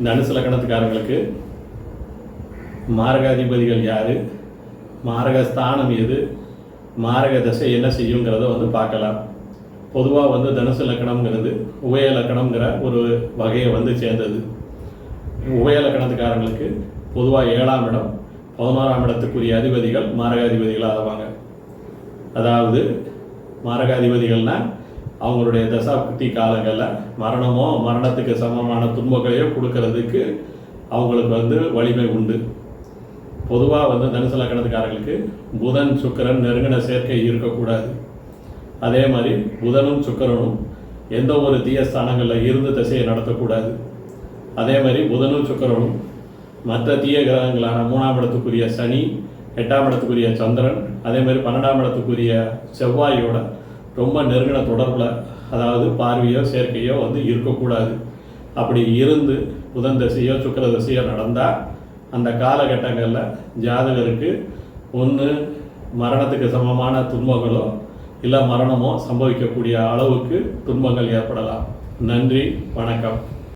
தனுசு லக்னத்துக்காரங்களுக்கு மாரகாதிபதிகள் யார், மாரகஸ்தானம் எது, மாரக தசை என்ன செய்யுங்கிறத பார்க்கலாம். பொதுவாக தனுசு லக்கணம்ங்கிறது உபய லக்கணம்ங்கிற ஒரு வகையை சேர்ந்தது. உபய லக்கணத்துக்காரங்களுக்கு பொதுவாக 7ஆம் இடம் 11ஆம் இடத்துக்குரிய அதிபதிகள் மாரகாதிபதிகளாக ஆவாங்க. அதாவது மாரகாதிபதிகள்னால் அவங்களுடைய தசாப்தி காலங்களில் மரணமோ மரணத்துக்கு சமமான துன்பங்களையோ கொடுக்கறதுக்கு அவங்களுக்கு வலிமை உண்டு. பொதுவாக தனுசு லக்கணத்துக்காரங்களுக்கு புதன் சுக்கிரன் நெருங்கின சேர்க்கை இருக்கக்கூடாது. அதே மாதிரி புதனும் சுக்கிரனும் எந்த ஒரு தீய ஸ்தானங்களில் இருந்து திசையை நடத்தக்கூடாது. அதே மாதிரி புதனும் சுக்கிரனும் மற்ற தீய கிரகங்களான 3ஆம் இடத்துக்குரிய சனி, 8ஆம் இடத்துக்குரிய சந்திரன், அதே மாதிரி 12ஆம் இடத்துக்குரிய செவ்வாயோட ரொம்ப நெருங்கின தொடர்பில், அதாவது பார்வையோ சேர்க்கையோ இருக்கக்கூடாது. அப்படி இருந்து புதன் தசையோ சுக்கிர தசையோ நடந்தால் அந்த காலகட்டங்களில் ஜாதகருக்கு ஒன்று மரணத்துக்கு சமமான துன்பங்களோ இல்லை மரணமோ சம்பவிக்கக்கூடிய அளவுக்கு துன்பங்கள் ஏற்படலாம். நன்றி, வணக்கம்.